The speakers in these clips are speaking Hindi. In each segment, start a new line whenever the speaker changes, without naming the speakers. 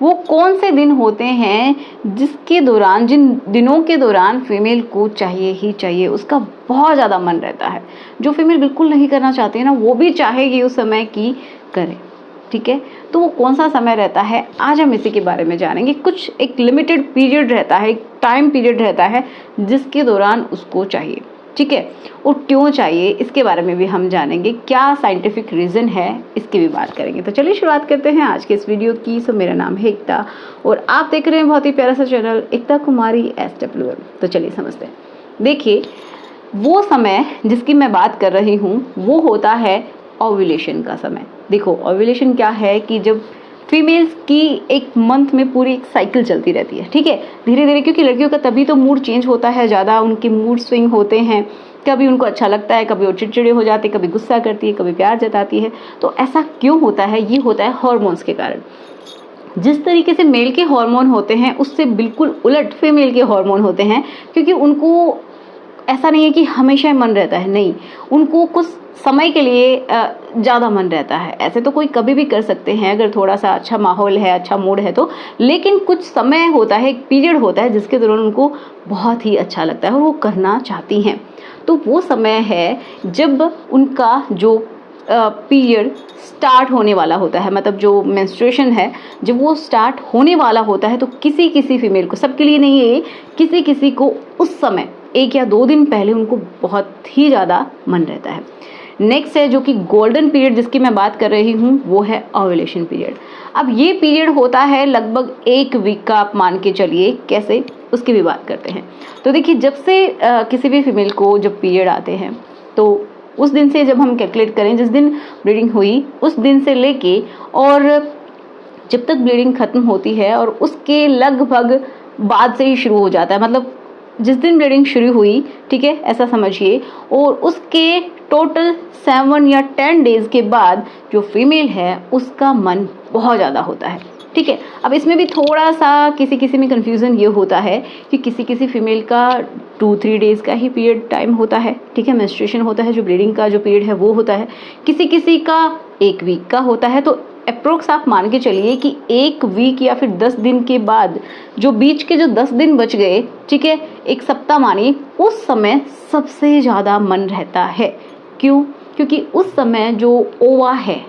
वो कौन से दिन होते हैं जिसके दौरान, जिन दिनों के दौरान फीमेल को चाहिए ही चाहिए, उसका बहुत ज़्यादा मन रहता है। जो फीमेल बिल्कुल नहीं करना चाहती है ना, वो भी चाहेगी उस समय की करे, ठीक है। तो वो कौन सा समय रहता है, आज हम इसी के बारे में जानेंगे। कुछ एक लिमिटेड पीरियड रहता है, एक टाइम पीरियड रहता है जिसके दौरान उसको चाहिए, ठीक है। और क्यों चाहिए इसके बारे में भी हम जानेंगे, क्या साइंटिफिक रीज़न है इसकी भी बात करेंगे। तो चलिए शुरुआत करते हैं आज के इस वीडियो की। सो मेरा नाम है एकता और आप देख रहे हैं बहुत ही प्यारा सा चैनल एकता कुमारी SWM। तो चलिए समझते हैं। देखिए, वो समय जिसकी मैं बात कर रही हूँ वो होता है ओव्यूलेशन का समय। देखो, ओव्यूलेशन क्या है कि जब फीमेल्स की एक मंथ में पूरी एक साइकिल चलती रहती है, ठीक है, धीरे धीरे, क्योंकि लड़कियों का तभी तो मूड चेंज होता है, ज़्यादा उनके मूड स्विंग होते हैं। कभी उनको अच्छा लगता है, कभी वो चिड़चिड़े हो जाते, कभी गुस्सा करती है, कभी प्यार जताती है। तो ऐसा क्यों होता है? ये होता है हार्मोन्स के कारण। जिस तरीके से मेल के हार्मोन होते हैं उससे बिल्कुल उलट फीमेल के हार्मोन होते हैं, क्योंकि उनको ऐसा नहीं है कि हमेशा मन रहता है, नहीं, उनको कुछ समय के लिए ज़्यादा मन रहता है। ऐसे तो कोई कभी भी कर सकते हैं अगर थोड़ा सा अच्छा माहौल है, अच्छा मूड है तो, लेकिन कुछ समय होता है, एक पीरियड होता है जिसके दौरान उनको बहुत ही अच्छा लगता है और वो करना चाहती हैं। तो वो समय है जब उनका जो पीरियड स्टार्ट होने वाला होता है, मतलब जो मेंस्ट्रुएशन है जब वो स्टार्ट होने वाला होता है, तो किसी किसी फीमेल को, सबके लिए नहीं है, किसी किसी को उस समय 1 या 2 दिन पहले उनको बहुत ही ज़्यादा मन रहता है। नेक्स्ट है जो कि गोल्डन पीरियड जिसकी मैं बात कर रही हूँ, वो है ओव्यूलेशन पीरियड। अब ये पीरियड होता है लगभग 1 वीक का, आप मान के चलिए। कैसे, उसकी भी बात करते हैं। तो देखिए, जब से किसी भी फीमेल को जब पीरियड आते हैं तो उस दिन से जब हम कैलकुलेट करें, जिस दिन ब्लीडिंग हुई उस दिन से लेके और जब तक ब्लीडिंग खत्म होती है, और उसके लगभग बाद से ही शुरू हो जाता है, मतलब जिस दिन ब्लीडिंग शुरू हुई, ठीक है, ऐसा समझिए, और उसके टोटल 7 या 10 डेज के बाद जो फीमेल है उसका मन बहुत ज़्यादा होता है, ठीक है। अब इसमें भी थोड़ा सा किसी किसी में कन्फ्यूज़न ये होता है कि किसी किसी फीमेल का 2-3 डेज़ का ही पीरियड टाइम होता है, ठीक है, मेंस्ट्रुएशन होता है, जो ब्लीडिंग का जो पीरियड है वो होता है, किसी किसी का 1 वीक का होता है। तो अप्रोक्स आप मान के चलिए कि 1 वीक या फिर 10 दिन के बाद जो बीच के जो 10 दिन बच गए, ठीक है, 1 सप्ताह मानिए, उस समय सबसे ज़्यादा मन रहता है। क्यों? क्योंकि उस समय जो ओवा है,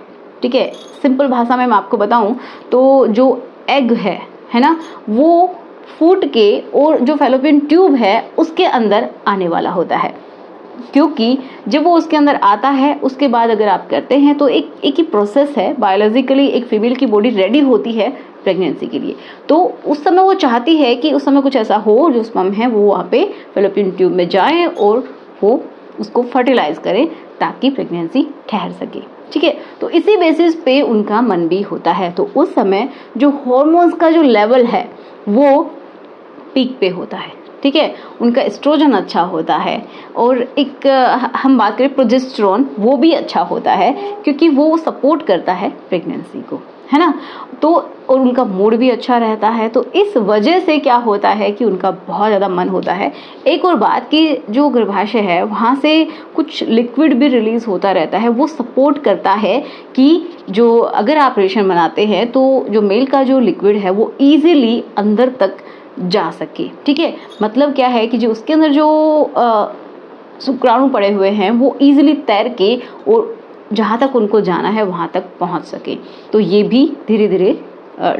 ठीक है, सिंपल भाषा में मैं आपको बताऊं तो जो एग है ना, वो फूट के और जो फैलोपियन ट्यूब है उसके अंदर आने वाला होता है। क्योंकि जब वो उसके अंदर आता है उसके बाद अगर आप करते हैं तो एक ही प्रोसेस है, बायोलॉजिकली एक फीमेल की बॉडी रेडी होती है प्रेगनेंसी के लिए। तो उस समय वो चाहती है कि उस समय कुछ ऐसा हो जो स्पर्म है वो वहाँ पे फैलोपियन ट्यूब में जाए और वो उसको फर्टिलाइज करें ताकि प्रेगनेंसी ठहर सके, ठीक है। तो इसी बेसिस पे उनका मन भी होता है। तो उस समय जो हार्मोन्स का जो लेवल है वो पीक पे होता है, ठीक है, उनका एस्ट्रोजन अच्छा होता है, और एक हम बात करें प्रोजेस्टेरोन, वो भी अच्छा होता है क्योंकि वो सपोर्ट करता है प्रेगनेंसी को, है ना। तो और उनका मूड भी अच्छा रहता है। तो इस वजह से क्या होता है कि उनका बहुत ज़्यादा मन होता है। एक और बात कि जो गर्भाशय है वहाँ से कुछ लिक्विड भी रिलीज़ होता रहता है, वो सपोर्ट करता है कि जो अगर आप ऑपरेशन बनाते हैं तो जो मेल का जो लिक्विड है वो ईजिली अंदर तक जा सके, ठीक है। मतलब क्या है कि जो उसके अंदर जो शुक्राणु पड़े हुए हैं वो ईजिली तैर के और जहाँ तक उनको जाना है वहाँ तक पहुँच सके। तो ये भी धीरे धीरे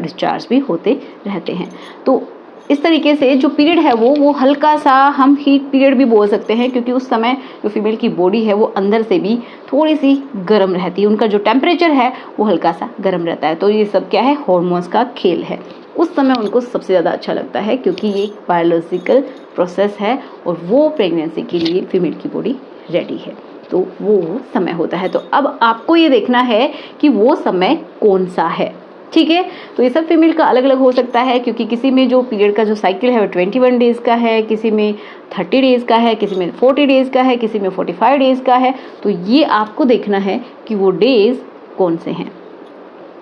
डिस्चार्ज भी होते रहते हैं। तो इस तरीके से जो पीरियड है वो हल्का सा हम हीट पीरियड भी बोल सकते हैं, क्योंकि उस समय जो फीमेल की बॉडी है वो अंदर से भी थोड़ी सी गर्म रहती है, उनका जो टेम्परेचर है वो हल्का सा गर्म रहता है। तो ये सब क्या है, हार्मोन्स का खेल है। उस समय उनको सबसे ज़्यादा अच्छा लगता है क्योंकि ये एक बायोलॉजिकल प्रोसेस है और वो प्रेगनेंसी के लिए फीमेल की बॉडी रेडी है। तो वो समय होता है। तो अब आपको ये देखना है कि वो समय कौन सा है, ठीक है। तो ये सब फीमेल का अलग अलग हो सकता है, क्योंकि किसी में जो पीरियड का जो साइकिल है वो 21 डेज़ का है, किसी में 30 डेज़ का है, किसी में 40 डेज़ का है, किसी में 45 डेज़ का है। तो ये आपको देखना है कि वो डेज़ कौन से हैं,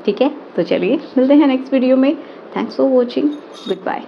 ठीक है। तो चलिए मिलते हैं नेक्स्ट वीडियो में। Thanks for watching, good bye.